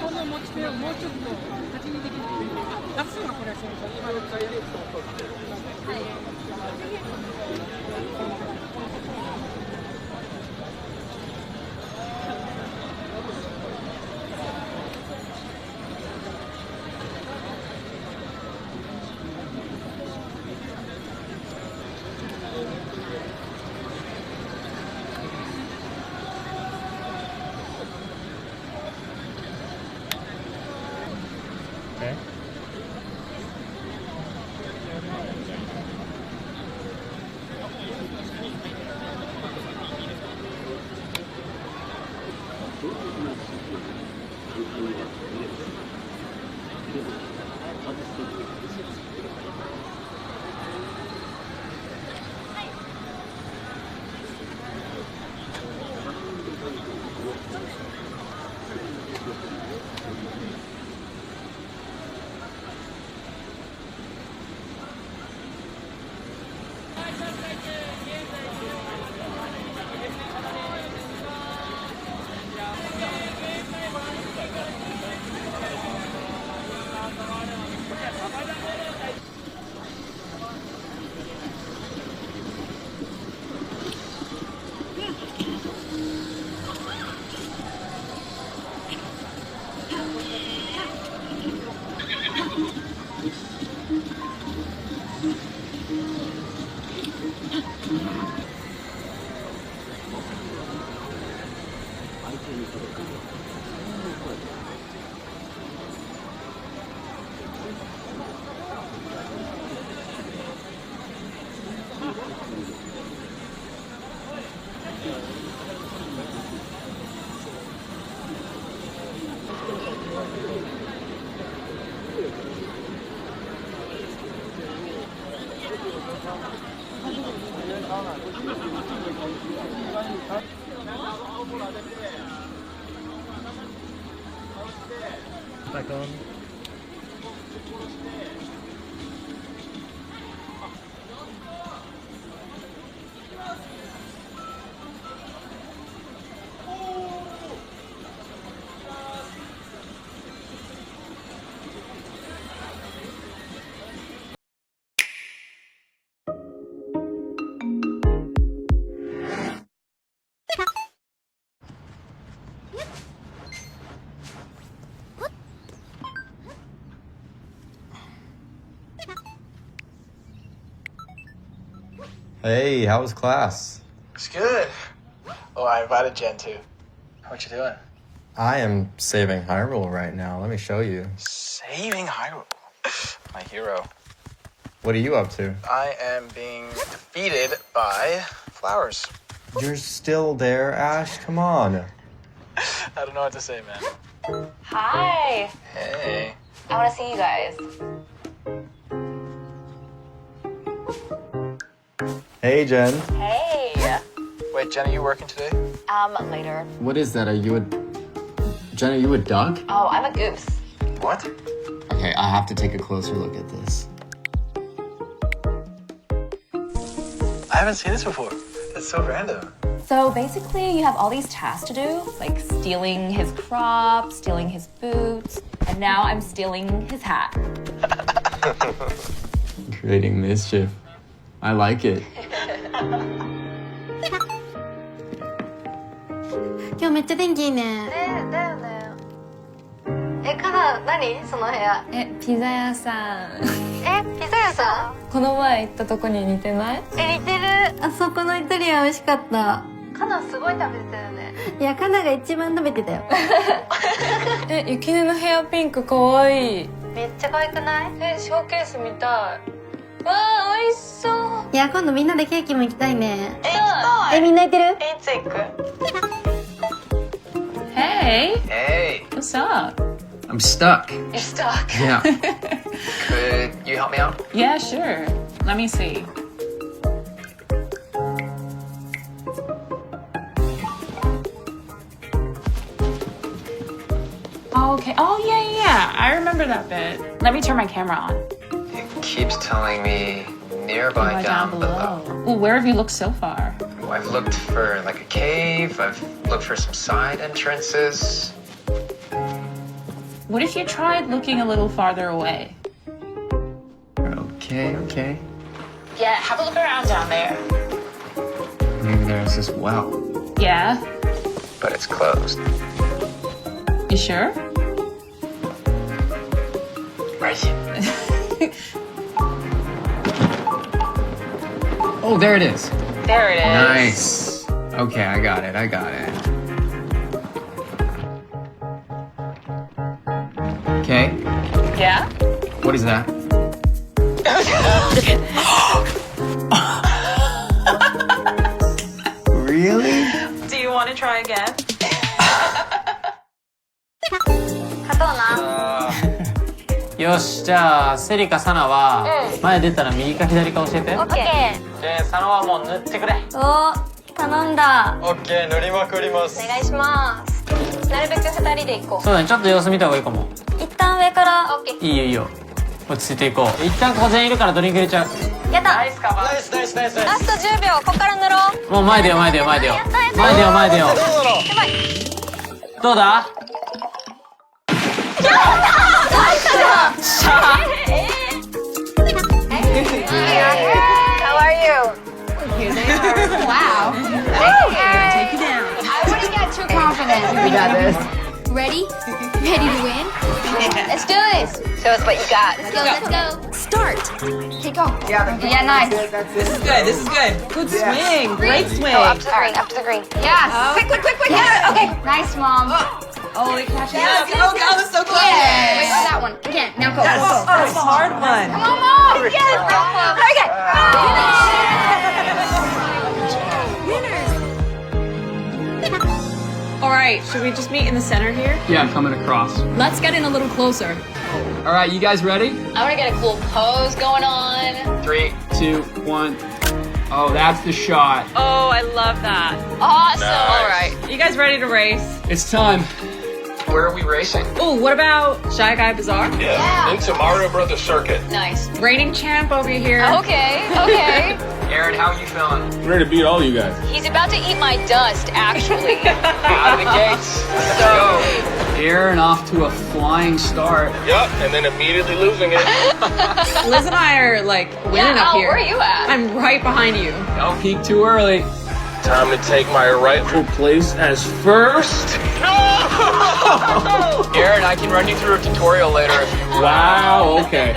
この持ち手をもうちょっと先にできるというか、出すのはこれはそうです。今の使いで。はい。Okay. Back on. Hey, how was class? It's good. Oh, I invited Jen too. What you doing? I am saving Hyrule right now. Let me show you. Saving Hyrule. My hero. What are you up to? I am being defeated by flowers. You're still there, Ash? Come on. I don't know what to say, man. Hi. Hey. I want to see you guys. Hey, Jen. Hey. Wait, Jen, are you working today? Later. What is that? Jen, are you a duck? Oh, I'm a goose. What? Okay, I have to take a closer look at this. I haven't seen this before. That's so random. So basically, you have all these tasks to do, like stealing his crop, stealing his boots, and now I'm stealing his hat. Creating mischief. I like it. 今日めっちゃ天気いいね。ねだよね。カナ、何その部屋。ピザ屋さん。ピザ屋さんこの前行ったとこに似てない？似てる。あそこのイタリアン美味しかった。カナすごい食べてたよね。いや、カナが一番食べてたよ。ゆきねのヘアピンクかわいい。めっちゃ可愛くない？ショーケース見たい。わあ、美味しそう。いや、今度みんなでケーキも行きたいね。行きたい。みんな行ってる？いつ行く？ Hey! Hey. What's up? I'm stuck. You're stuck. Yeah. Could you help me out? Yeah, sure. Let me see. Okay. Oh, yeah. I remember that bit. Let me turn my camera on. It keeps telling me nearby down below. Well, where have you looked so far? I've looked for like a cave. I've looked for some side entrances. What if you tried looking a little farther away? Okay. Yeah, have a look around down there. Maybe there's this well, Yeah? but it's closed. You sure? Right. Oh, there it is. There it is. Nice. Okay, I got it. Okay, Yeah? what is that? Really? Do you want to try again? 勝とうな。よし、じゃあセリカサナは前出たら右か左か教えて。オッケー。で佐野はもう塗ってくれ。お頼んだ。オッケー、塗りまくります。お願いします。なるべく2人で行こそうだね、ちょっと様子見た方がいいかも。う。一旦上から。オッケいいよいいよ、落ち着いていこう。一旦ここ全員いるからドリンク入れちゃう。ー。やった。ナイスナイスナイスナイス。ラスト10秒。ここから塗ろう。もう前出よ前出よ前出よ前出よ前出よ。どうだ。How are you? Wow. Take you down. I wouldn't get too confident. We got this. Ready? Ready to win? Let's do this. Show us what you got. Let's go. Start. Okay, go. Yeah, nice. This is good. This is good. Good swing. Great swing. Go up to the green. Up to the green. Yeah. Quick. Yeah. Okay. Nice, mom. Oh, it catches up. Oh, that was so close. Yeah. Wait, that one. Again. Now go. Oh, it's a hard one. Come on, mom. Yes. Okay. All right, should we just meet in the center here? Yeah, I'm coming across. Let's get in a little closer. All right, you guys ready? I want to get a cool pose going on. 3, 2, 1. Oh, that's the shot. Oh, I love that. Awesome. All right, you guys ready to race? It's time. Where are we racing? Oh, what about Shy Guy Bazaar? Yeah, into Mario Brothers Circuit. Nice. Reigning champ over here. Okay. Aaron, how are you feeling? Ready to beat all you guys. He's about to eat my dust, actually. Out of the gates. Let's go. Aaron off to a flying start. Yup, and then immediately losing it. Liz and I are like winning up Al, here. where are you at? I'm right behind you. Don't peek too early. Time to take my rightful place as first. Aaron, I can run you through a tutorial later if you want. Wow, okay.